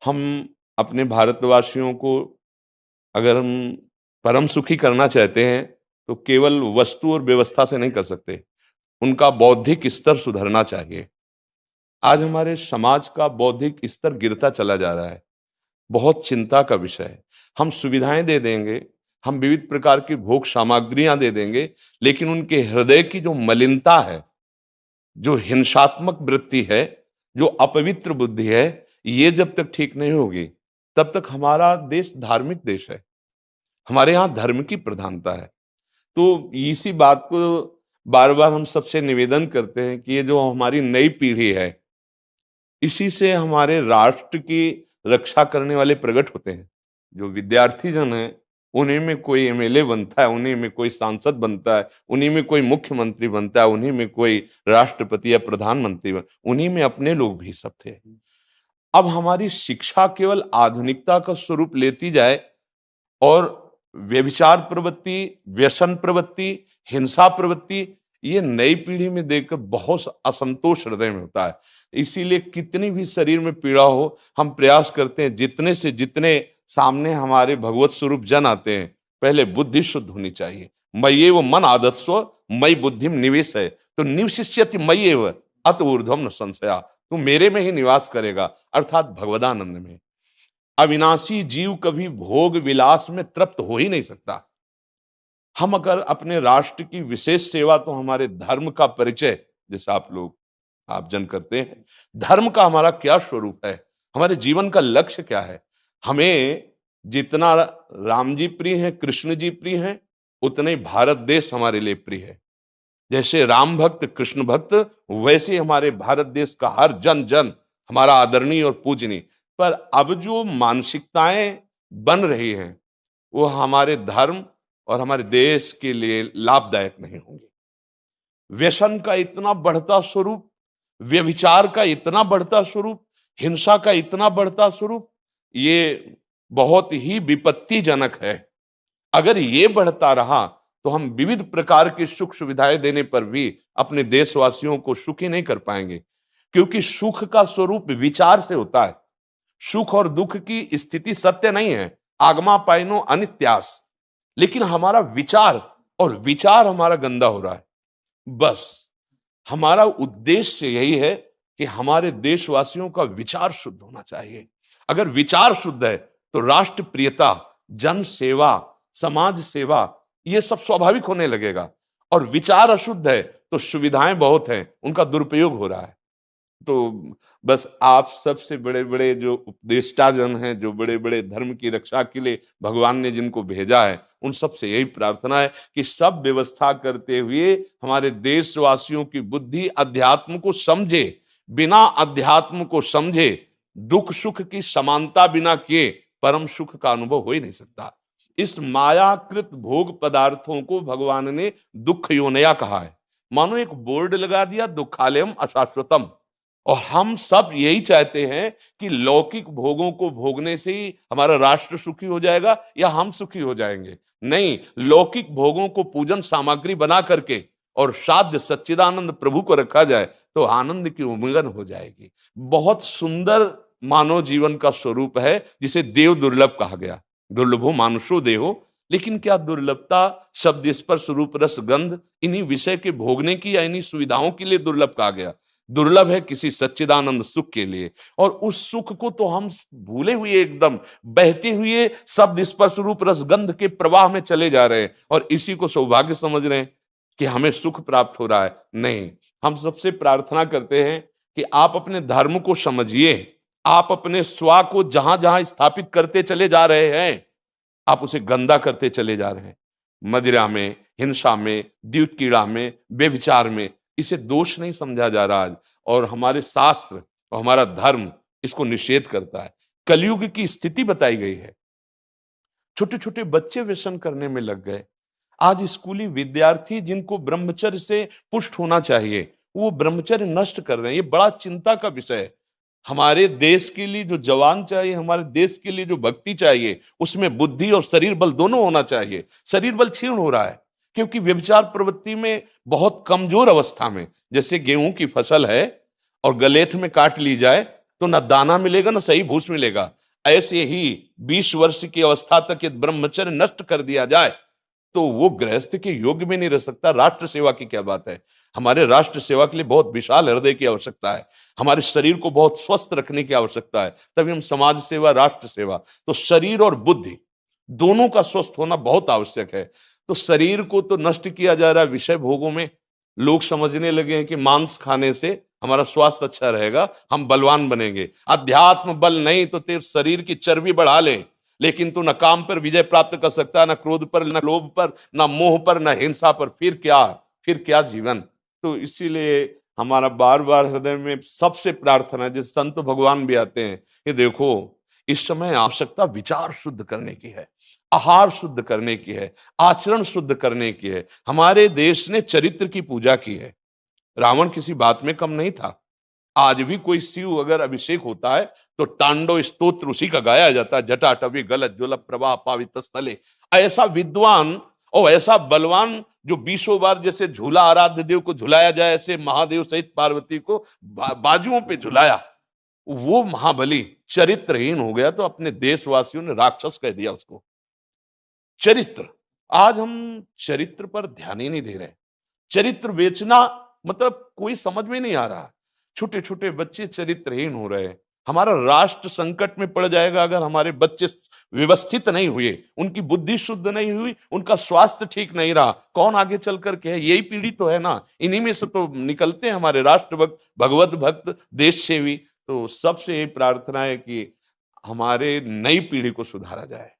हम अपने भारतवासियों को अगर हम परम सुखी करना चाहते हैं तो केवल वस्तु और व्यवस्था से नहीं कर सकते। उनका बौद्धिक स्तर सुधरना चाहिए। आज हमारे समाज का बौद्धिक स्तर गिरता चला जा रहा है। बहुत चिंता का विषय है। हम सुविधाएं दे देंगे, हम विविध प्रकार की भोग सामग्रियां दे देंगे, लेकिन उनके हृदय की जो मलिनता है, जो हिंसात्मक वृत्ति है, जो अपवित्र बुद्धि है, ये जब तक ठीक नहीं होगी तब तक हमारा देश धार्मिक देश है। हमारे यहाँ धर्म की प्रधानता है। तो इसी बात को बार बार हम सबसे निवेदन करते हैं कि ये जो हमारी नई पीढ़ी है, इसी से हमारे राष्ट्र की रक्षा करने वाले प्रकट होते हैं। जो विद्यार्थी जन है, उन्हीं में कोई एमएलए बनता है, उन्हीं में कोई सांसद बनता है, उन्हीं में कोई मुख्यमंत्री बनता है, उन्हीं में कोई राष्ट्रपति या प्रधानमंत्री उन्हीं में अपने लोग भी सब थे। अब हमारी शिक्षा केवल आधुनिकता का स्वरूप लेती जाए और व्यभिचार प्रवृत्ति, व्यसन प्रवृत्ति, हिंसा प्रवृत्ति, ये नई पीढ़ी में देखकर बहुत असंतोष हृदय में होता है। इसीलिए कितनी भी शरीर में पीड़ा हो, हम प्रयास करते हैं जितने से जितने सामने हमारे भगवत स्वरूप जन आते हैं, पहले बुद्धि शुद्ध होनी चाहिए। मय्येव मन आदत्स्व मयि बुद्धिम निवेश है, तो निवशिष्यति मय्येव अत ऊर्ध्वम न संशया। तू मेरे में ही निवास करेगा, अर्थात भगवदानंद में। अविनाशी जीव कभी भोग विलास में तृप्त हो ही नहीं सकता। हम अगर अपने राष्ट्र की विशेष सेवा, तो हमारे धर्म का परिचय, जैसे आप जन करते हैं, धर्म का हमारा क्या स्वरूप है, हमारे जीवन का लक्ष्य क्या है। हमें जितना राम जी प्रिय हैं, कृष्ण जी प्रिय हैं, उतने ही भारत देश हमारे लिए प्रिय है। जैसे राम भक्त, कृष्ण भक्त, वैसे हमारे भारत देश का हर जन जन हमारा आदरणीय और पूजनीय। पर अब जो मानसिकताएं बन रही हैं, वो हमारे धर्म और हमारे देश के लिए लाभदायक नहीं होंगी। व्यसन का इतना बढ़ता स्वरूप, व्यभिचार का इतना बढ़ता स्वरूप, हिंसा का इतना बढ़ता स्वरूप, ये बहुत ही विपत्तिजनक है। अगर ये बढ़ता रहा तो हम विविध प्रकार की सुख सुविधाएं देने पर भी अपने देशवासियों को सुखी नहीं कर पाएंगे, क्योंकि सुख का स्वरूप विचार से होता है। सुख और दुख की स्थिति सत्य नहीं है, आगमा पाइनो अनित्यास, लेकिन हमारा विचार, और विचार हमारा गंदा हो रहा है। बस हमारा उद्देश्य यही है कि हमारे देशवासियों का विचार शुद्ध होना चाहिए। अगर विचार शुद्ध है तो राष्ट्र प्रियता, जन सेवा, समाज सेवा, ये सब स्वाभाविक होने लगेगा। और विचार अशुद्ध है तो सुविधाएं बहुत हैं, उनका दुरुपयोग हो रहा है। तो बस आप सबसे बड़े बड़े जो उपदेष्टा जन हैं, जो बड़े बड़े धर्म की रक्षा के लिए भगवान ने जिनको भेजा है, उन सबसे यही प्रार्थना है कि सब व्यवस्था करते हुए हमारे देशवासियों की बुद्धि अध्यात्म को समझे। बिना अध्यात्म को समझे दुख सुख की समानता बिना किए परम सुख का अनुभव हो ही नहीं सकता। इस मायाकृत भोग पदार्थों को भगवान ने दुख योनया कहा है। मानो एक बोर्ड लगा दिया, दुखालयम अशाश्वतम। और हम सब यही चाहते हैं कि लौकिक भोगों को भोगने से ही हमारा राष्ट्र सुखी हो जाएगा या हम सुखी हो जाएंगे। नहीं, लौकिक भोगों को पूजन सामग्री बना करके और साध्य सच्चिदानंद प्रभु को रखा जाए तो आनंद की उमंगन हो जाएगी। बहुत सुंदर मानव जीवन का स्वरूप है, जिसे देव दुर्लभ कहा गया। दुर्लभो मानुषो देहो, लेकिन क्या दुर्लभता शब्द स्पर्श रूप रस गंध इन्हीं विषय के भोगने की या इन्हीं सुविधाओं के लिए दुर्लभ कहा गया? दुर्लभ है किसी सच्चिदानंद सुख के लिए। और उस सुख को तो हम भूले हुए, एकदम बहते हुए शब्द स्पर्श रूप रस गंध के प्रवाह में चले जा रहे हैं और इसी को सौभाग्य समझ रहे हैं कि हमें सुख प्राप्त हो रहा है। नहीं, हम सबसे प्रार्थना करते हैं कि आप अपने धर्म को समझिए। आप अपने स्वा को जहां जहां स्थापित करते चले जा रहे हैं, आप उसे गंदा करते चले जा रहे हैं। मदिरा में, हिंसा में, द्यूत कीड़ा में, व्यभिचार में, इसे दोष नहीं समझा जा रहा आज। और हमारे शास्त्र और हमारा धर्म इसको निषेध करता है। कलयुग की स्थिति बताई गई है। छोटे छोटे बच्चे व्यसन करने में लग गए। आज स्कूली विद्यार्थी जिनको ब्रह्मचर्य से पुष्ट होना चाहिए, वो ब्रह्मचर्य नष्ट कर रहे हैं। ये बड़ा चिंता का विषय है। हमारे देश के लिए जो जवान चाहिए, हमारे देश के लिए जो भक्ति चाहिए, उसमें बुद्धि और शरीर बल दोनों होना चाहिए। शरीर बल क्षीण हो रहा है क्योंकि व्यभिचार प्रवृत्ति में बहुत कमजोर अवस्था में, जैसे गेहूं की फसल है और गलेथ में काट ली जाए तो ना दाना मिलेगा ना सही भूस मिलेगा। ऐसे ही 20 वर्ष की अवस्था तक यदि ब्रह्मचर्य नष्ट कर दिया जाए तो वो गृहस्थ के योग्य में नहीं रह सकता। राष्ट्र सेवा की क्या बात है। हमारे राष्ट्र सेवा के लिए बहुत विशाल हृदय की आवश्यकता है। हमारे शरीर को बहुत स्वस्थ रखने की आवश्यकता है, तभी हम समाज सेवा, राष्ट्र सेवा। तो शरीर और बुद्धि दोनों का स्वस्थ होना बहुत आवश्यक है। तो शरीर को तो नष्ट किया जा रहा है विषय भोगों में। लोग समझने लगे हैं कि मांस खाने से हमारा स्वास्थ्य अच्छा रहेगा, हम बलवान बनेंगे। अध्यात्म बल नहीं तो तेरे शरीर की चर्बी बढ़ा ले, लेकिन तू न काम पर विजय प्राप्त कर सकता, न क्रोध पर, न लोभ पर, न मोह पर, न हिंसा पर। फिर क्या जीवन। तो इसीलिए हमारा बार बार हृदय में सबसे प्रार्थना है, जिस संत भगवान भी आते हैं, ये देखो इस समय आवश्यकता विचार शुद्ध करने की है, आहार शुद्ध करने की है, आचरण शुद्ध करने की है। हमारे देश ने चरित्र की पूजा की है। रावण किसी बात में कम नहीं था। आज भी कोई शिव अगर अभिषेक होता है तो तांडव स्तोत्र उसी का गाया जाता है। जटाटवी गलत ज्वल प्रभा पावित स्थले। ऐसा विद्वान और ऐसा बलवान जो 20 बार जैसे झूला आराध्य देव को झुलाया जाए, ऐसे महादेव सहित पार्वती को बाजुओं पे झुलाया, वो महाबली चरित्रहीन हो गया तो अपने देशवासियों ने राक्षस कह दिया उसको। चरित्र, आज हम चरित्र पर ध्यान ही नहीं दे रहे। चरित्र बेचना मतलब कोई समझ में नहीं आ रहा। छोटे छोटे बच्चे चरित्रहीन हो रहे हैं। हमारा राष्ट्र संकट में पड़ जाएगा अगर हमारे बच्चे व्यवस्थित नहीं हुए, उनकी बुद्धि शुद्ध नहीं हुई, उनका स्वास्थ्य ठीक नहीं रहा। कौन आगे चल कर के है? यही पीढ़ी तो है ना। इन्हीं में से तो निकलते हैं हमारे राष्ट्र भक्त, भगवत भक्त, देश सेवी। तो सबसे यही प्रार्थना है कि हमारे नई पीढ़ी को सुधारा जाए।